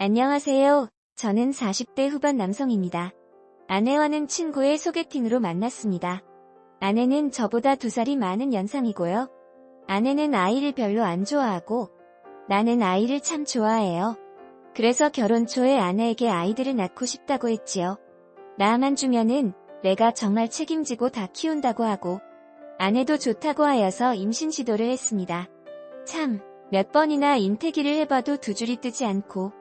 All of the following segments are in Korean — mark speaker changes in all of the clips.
Speaker 1: 안녕하세요. 저는 40대 후반 남성입니다. 아내와는 친구의 소개팅으로 만났습니다. 아내는 저보다 2살이 많은 연상이고요. 아내는 아이를 별로 안 좋아하고 나는 아이를 참 좋아해요. 그래서 결혼 초에 아내에게 아이들을 낳고 싶다고 했지요. 나만 주면은 내가 정말 책임지고 다 키운다고 하고 아내도 좋다고 하여서 임신 시도를 했습니다. 참, 몇 번이나 인태기를 해봐도 2줄이 뜨지 않고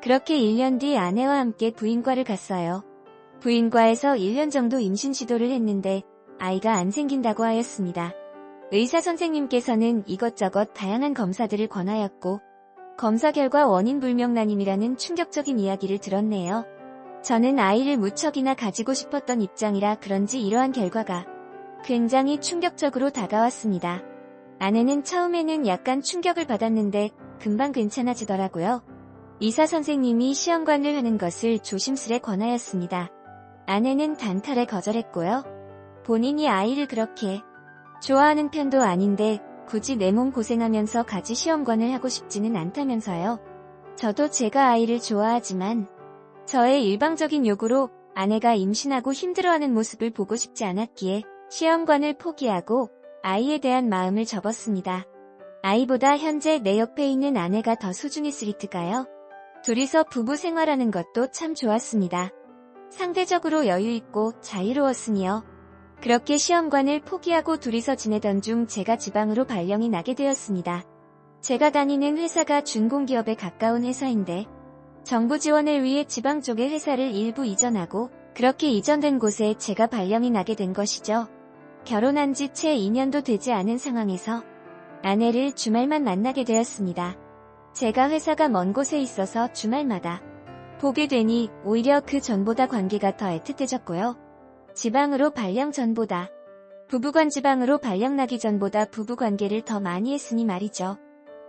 Speaker 1: 그렇게 1년 뒤 아내와 함께 부인과를 갔어요. 부인과에서 1년 정도 임신 시도를 했는데 아이가 안 생긴다고 하였습니다. 의사 선생님께서는 이것저것 다양한 검사들을 권하였고 검사 결과 원인 불명난임이라는 충격적인 이야기를 들었네요. 저는 아이를 무척이나 가지고 싶었던 입장이라 그런지 이러한 결과가 굉장히 충격적으로 다가왔습니다. 아내는 처음에는 약간 충격을 받았는데 금방 괜찮아지더라고요. 의사 선생님이 시험관을 하는 것을 조심스레 권하였습니다. 아내는 단칼에 거절했고요. 본인이 아이를 그렇게 좋아하는 편도 아닌데 굳이 내 몸 고생하면서 가지 시험관을 하고 싶지는 않다면서요. 저도 제가 아이를 좋아하지만 저의 일방적인 요구로 아내가 임신하고 힘들어하는 모습을 보고 싶지 않았기에 시험관을 포기하고 아이에 대한 마음을 접었습니다. 아이보다 현재 내 옆에 있는 아내가 더 소중했으리트가요. 둘이서 부부 생활하는 것도 참 좋았습니다. 상대적으로 여유있고 자유로웠으니요. 그렇게 시험관을 포기하고 둘이서 지내던 중 제가 지방으로 발령이 나게 되었습니다. 제가 다니는 회사가 준공기업에 가까운 회사인데 정부 지원을 위해 지방 쪽의 회사를 일부 이전하고 그렇게 이전된 곳에 제가 발령이 나게 된 것이죠. 결혼한 지 채 2년도 되지 않은 상황에서 아내를 주말만 만나게 되었습니다. 제가 회사가 먼 곳에 있어서 주말마다 보게 되니 오히려 그 전보다 관계가 더 애틋해졌고요. 지방으로 발령 전보다 부부간 지방으로 발령 나기 전보다 부부관계를 더 많이 했으니 말이죠.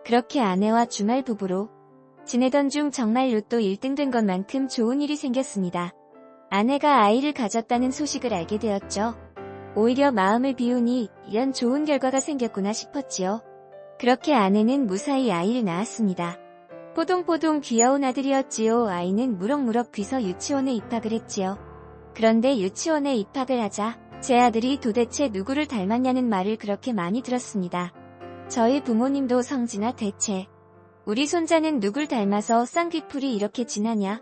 Speaker 1: 그렇게 아내와 주말 부부로 지내던 중 정말 로또 1등 된 것만큼 좋은 일이 생겼습니다. 아내가 아이를 가졌다는 소식을 알게 되었죠. 오히려 마음을 비우니 이런 좋은 결과가 생겼구나 싶었지요. 그렇게 아내는 무사히 아이를 낳았습니다. 뽀동뽀동 귀여운 아들이었지요. 아이는 무럭무럭 귀서 유치원에 입학을 했지요. 그런데 유치원에 입학을 하자 제 아들이 도대체 누구를 닮았냐는 말을 그렇게 많이 들었습니다. 저희 부모님도 성진아 대체 우리 손자는 누굴 닮아서 쌍귀풀이 이렇게 진하냐?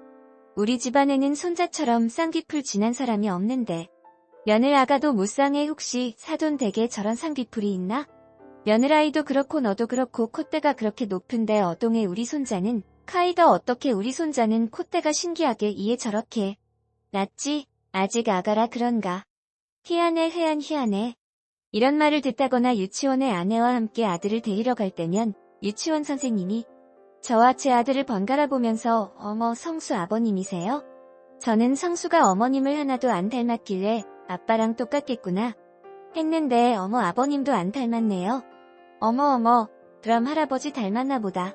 Speaker 1: 우리 집안에는 손자처럼 쌍귀풀 진한 사람이 없는데 며느라가도 무쌍에 혹시 사돈댁에 저런 쌍귀풀이 있나? 며느라이도 그렇고 너도 그렇고 콧대가 그렇게 높은데 어동에 우리 손자는 카이가 어떻게 우리 손자는 콧대가 신기하게 이에 저렇게 낫지? 아직 아가라 그런가? 희한해 희한해. 이런 말을 듣다거나 유치원에 아내와 함께 아들을 데리러 갈 때면 유치원 선생님이 저와 제 아들을 번갈아 보면서 어머 성수 아버님이세요? 저는 성수가 어머님을 하나도 안 닮았길래 아빠랑 똑같겠구나 했는데 어머 아버님도 안 닮았네요. 어머 그럼 할아버지 닮았나 보다.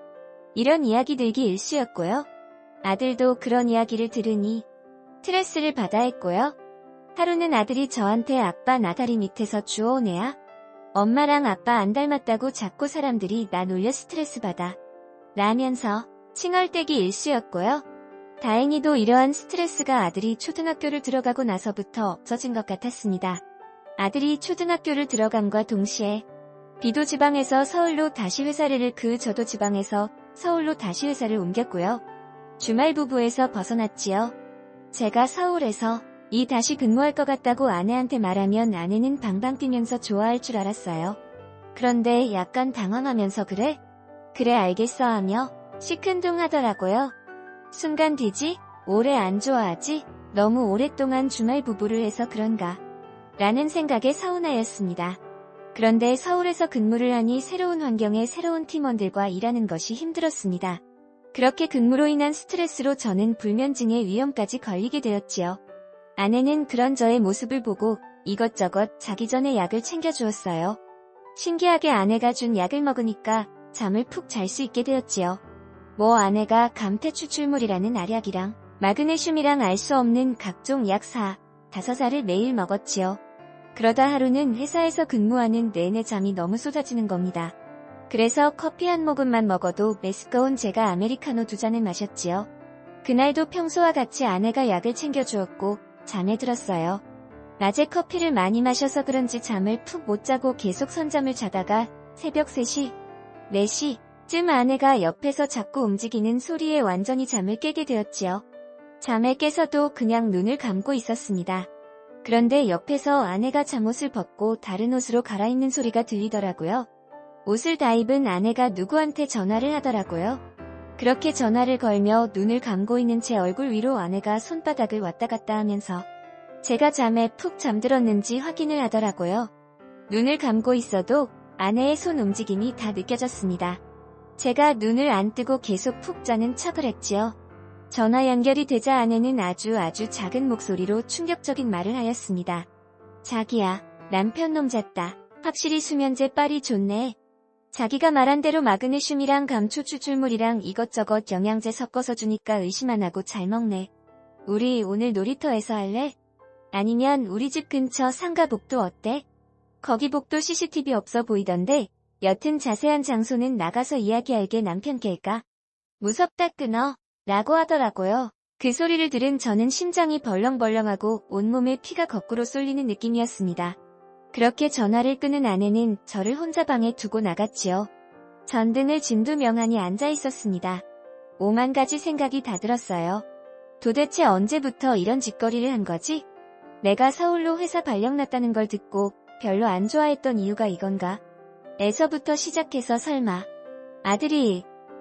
Speaker 1: 이런 이야기들기 일쑤였고요. 아들도 그런 이야기를 들으니 스트레스를 받아 했고요. 하루는 아들이 저한테 아빠 나 다리 밑에서 주워오네야. 엄마랑 아빠 안 닮았다고 자꾸 사람들이 나 놀려 스트레스 받아 라면서 칭얼대기 일쑤였고요. 다행히도 이러한 스트레스가 아들이 초등학교를 들어가고 나서부터 없어진 것 같았습니다. 아들이 초등학교를 들어감과 동시에 비도 지방에서 서울로 다시 회사를 저도 지방에서 서울로 다시 회사를 옮겼고요. 주말 부부에서 벗어났지요. 제가 서울에서 다시 근무할 것 같다고 아내한테 말하면 아내는 방방 뛰면서 좋아할 줄 알았어요. 그런데 약간 당황하면서 그래 알겠어 하며 시큰둥하더라고요. 순간 뒤지 오래 안 좋아하지? 너무 오랫동안 주말 부부를 해서 그런가? 라는 생각에 서운하였습니다. 그런데 서울에서 근무를 하니 새로운 환경에 새로운 팀원들과 일하는 것이 힘들었습니다. 그렇게 근무로 인한 스트레스로 저는 불면증의 위험까지 걸리게 되었지요. 아내는 그런 저의 모습을 보고 이것저것 자기 전에 약을 챙겨주었어요. 신기하게 아내가 준 약을 먹으니까 잠을 푹 잘 수 있게 되었지요. 아내가 감태추출물이라는 알약이랑 마그네슘이랑 알 수 없는 각종 약 5알을 매일 먹었지요. 그러다 하루는 회사에서 근무하는 내내 잠이 너무 쏟아지는 겁니다. 그래서 커피 한 모금만 먹어도 메스꺼운 제가 아메리카노 2잔을 마셨지요. 그날도 평소와 같이 아내가 약을 챙겨주었고 잠에 들었어요. 낮에 커피를 많이 마셔서 그런지 잠을 푹 못 자고 계속 선잠을 자다가 새벽 3시, 4시쯤 아내가 옆에서 자꾸 움직이는 소리에 완전히 잠을 깨게 되었지요. 잠에 깨서도 그냥 눈을 감고 있었습니다. 그런데 옆에서 아내가 잠옷을 벗고 다른 옷으로 갈아입는 소리가 들리더라고요. 옷을 다 입은 아내가 누구한테 전화를 하더라고요. 그렇게 전화를 걸며 눈을 감고 있는 제 얼굴 위로 아내가 손바닥을 왔다 갔다 하면서 제가 잠에 푹 잠들었는지 확인을 하더라고요. 눈을 감고 있어도 아내의 손 움직임이 다 느껴졌습니다. 제가 눈을 안 뜨고 계속 푹 자는 척을 했지요. 전화 연결이 되자 아내는 아주 작은 목소리로 충격적인 말을 하였습니다. 자기야, 남편 놈 잤다. 확실히 수면제 빨이 좋네. 자기가 말한 대로 마그네슘이랑 감초 추출물이랑 이것저것 영양제 섞어서 주니까 의심 안 하고 잘 먹네. 우리 오늘 놀이터에서 할래? 아니면 우리 집 근처 상가 복도 어때? 거기 복도 CCTV 없어 보이던데 여튼 자세한 장소는 나가서 이야기할게. 남편 깰까? 무섭다 끊어. 라고 하더라고요. 그 소리를 들은 저는 심장이 벌렁벌렁하고 온몸에 피가 거꾸로 쏠리는 느낌이었습니다. 그렇게 전화를 끊은 아내는 저를 혼자 방에 두고 나갔지요. 전등을 진두 명안이 앉아 있었습니다. 오만 가지 생각이 다 들었어요. 도대체 언제부터 이런 짓거리를 한 거지? 내가 서울로 회사 발령났다는 걸 듣고 별로 안 좋아했던 이유가 이건가? 에서부터 시작해서 설마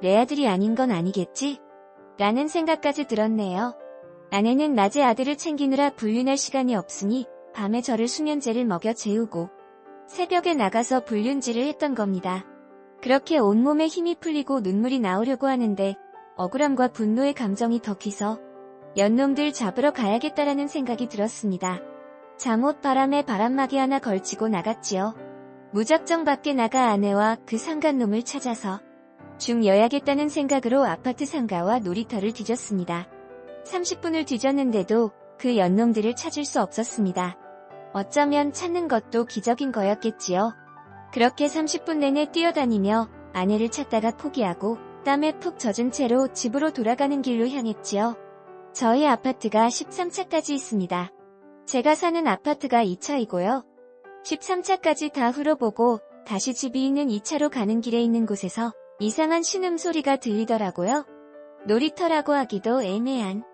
Speaker 1: 내 아들이 아닌 건 아니겠지? 라는 생각까지 들었네요. 아내는 낮에 아들을 챙기느라 불륜할 시간이 없으니 밤에 저를 수면제를 먹여 재우고 새벽에 나가서 불륜질을 했던 겁니다. 그렇게 온몸에 힘이 풀리고 눈물이 나오려고 하는데 억울함과 분노의 감정이 더 커서 연놈들 잡으러 가야겠다라는 생각이 들었습니다. 잠옷 바람에 바람막이 하나 걸치고 나갔지요. 무작정 밖에 나가 아내와 그 상간놈을 찾아서 죽여야겠다는 생각으로 아파트 상가와 놀이터를 뒤졌습니다. 30분을 뒤졌는데도 그 연놈들을 찾을 수 없었습니다. 어쩌면 찾는 것도 기적인 거였겠지요. 그렇게 30분 내내 뛰어다니며 아내를 찾다가 포기하고 땀에 푹 젖은 채로 집으로 돌아가는 길로 향했지요. 저희 아파트가 13차까지 있습니다. 제가 사는 아파트가 2차이고요. 13차까지 다 훑어보고 다시 집이 있는 2차로 가는 길에 있는 곳에서 이상한 신음소리가 들리더라고요. 놀이터라고 하기도 애매한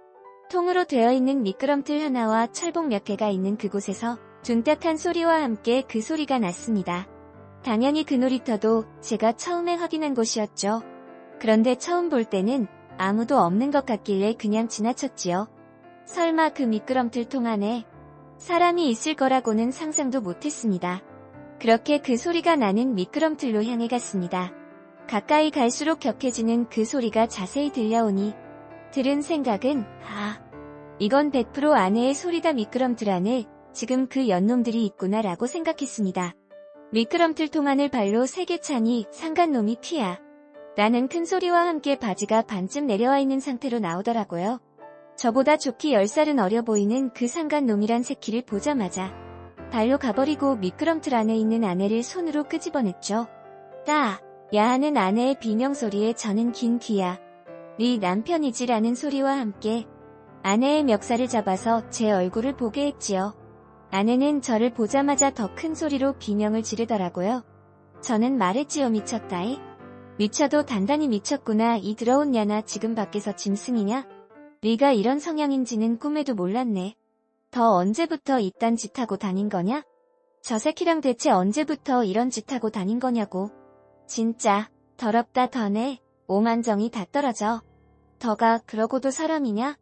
Speaker 1: 통으로 되어 있는 미끄럼틀 하나와 철봉 몇 개가 있는 그곳에서 둔탁한 소리와 함께 그 소리가 났습니다. 당연히 그 놀이터도 제가 처음에 확인한 곳이었죠. 그런데 처음 볼 때는 아무도 없는 것 같길래 그냥 지나쳤지요. 설마 그 미끄럼틀 통 안에 사람이 있을 거라고는 상상도 못했습니다. 그렇게 그 소리가 나는 미끄럼틀로 향해 갔습니다. 가까이 갈수록 격해지는 그 소리가 자세히 들려오니 들은 생각은 이건 100% 아내의 소리다. 미끄럼틀 안에 지금 그 연놈들이 있구나 라고 생각했습니다. 미끄럼틀 통 안을 발로 세게 차니 상간놈이 피야 라는 큰 소리와 함께 바지가 반쯤 내려와 있는 상태로 나오더라고요. 저보다 좋기 10살은 어려 보이는 그 상간놈이란 새끼를 보자마자 발로 가버리고 미끄럼틀 안에 있는 아내를 손으로 끄집어냈죠. 야 하는 아내의 비명소리에 저는 긴 귀야. 네 남편이지 라는 소리와 함께 아내의 멱살을 잡아서 제 얼굴을 보게 했지요. 아내는 저를 보자마자 더 큰 소리로 비명을 지르더라고요. 저는 말했지요. 미쳤다이. 미쳐도 단단히 미쳤구나. 이 더러운 년아, 지금 밖에서 짐승이냐? 네가 이런 성향인지는 꿈에도 몰랐네. 더 언제부터 이딴 짓 하고 다닌 거냐? 저 새끼랑 대체 언제부터 이런 짓 하고 다닌 거냐고. 진짜 더럽다. 더네. 오만정이 다 떨어져. 더가 그러고도 사람이냐?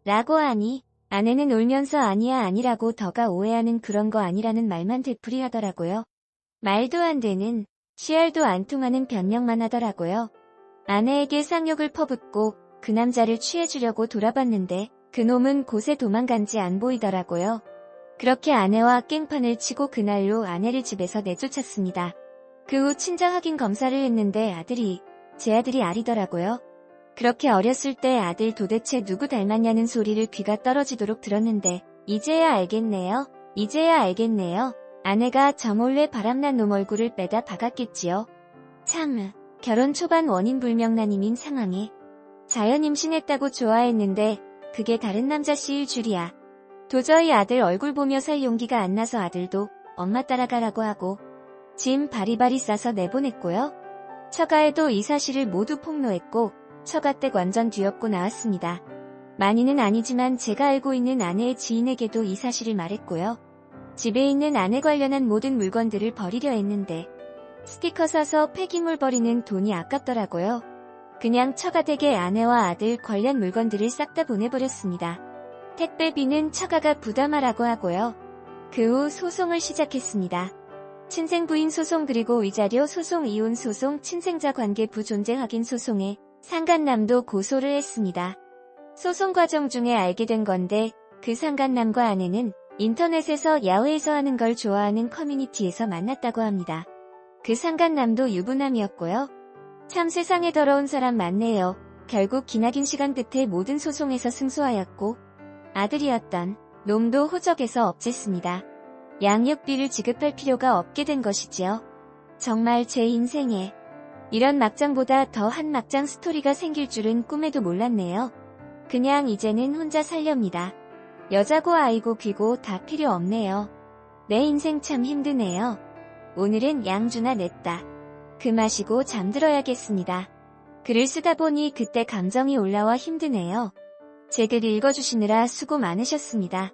Speaker 1: 라고 하니 아내는 울면서 아니라고 더가 오해하는 그런 거 아니라는 말만 되풀이 하더라고요. 말도 안 되는, 씨알도 안 통하는 변명만 하더라고요. 아내에게 쌍욕을 퍼붓고 그 남자를 취해주려고 돌아봤는데 그놈은 곳에 도망간지 안 보이더라고요. 그렇게 아내와 깽판을 치고 그날로 아내를 집에서 내쫓았습니다. 그 후 친자 확인 검사를 했는데 제 아들이 아리더라고요. 그렇게 어렸을 때 아들 도대체 누구 닮았냐는 소리를 귀가 떨어지도록 들었는데 이제야 알겠네요. 아내가 저 몰래 바람난 놈 얼굴을 빼다 박았겠지요. 참, 결혼 초반 원인 불명난 이민 상황에 자연 임신했다고 좋아했는데 그게 다른 남자 씨일 줄이야. 도저히 아들 얼굴 보며 살 용기가 안 나서 아들도 엄마 따라가라고 하고 짐 바리바리 싸서 내보냈고요. 처가에도 이 사실을 모두 폭로했고 처가댁 완전 뒤엎고 나왔습니다. 많이는 아니지만 제가 알고 있는 아내의 지인에게도 이 사실을 말했고요. 집에 있는 아내 관련한 모든 물건들을 버리려 했는데 스티커 사서 폐기물 버리는 돈이 아깝더라고요. 그냥 처가댁에 아내와 아들 관련 물건들을 싹 다 보내버렸습니다. 택배비는 처가가 부담하라고 하고요. 그 후 소송을 시작했습니다. 친생부인 소송 그리고 위자료 소송 이혼 소송 친생자 관계 부존재 확인 소송에 상간남도 고소를 했습니다. 소송 과정 중에 알게 된 건데 그 상간남과 아내는 인터넷에서 야외에서 하는 걸 좋아하는 커뮤니티에서 만났다고 합니다. 그 상간남도 유부남이었고요. 참 세상에 더러운 사람 많네요. 결국 기나긴 시간 끝에 모든 소송에서 승소하였고 아들이었던 놈도 호적에서 없앴습니다. 양육비를 지급할 필요가 없게 된 것이지요. 정말 제 인생에 이런 막장보다 더 한 막장 스토리가 생길 줄은 꿈에도 몰랐네요. 그냥 이제는 혼자 살렵니다. 여자고 아이고 귀고 다 필요 없네요. 내 인생 참 힘드네요. 오늘은 양주나 냈다. 그 마시고 잠들어야겠습니다. 글을 쓰다 보니 그때 감정이 올라와 힘드네요. 제 글 읽어주시느라 수고 많으셨습니다.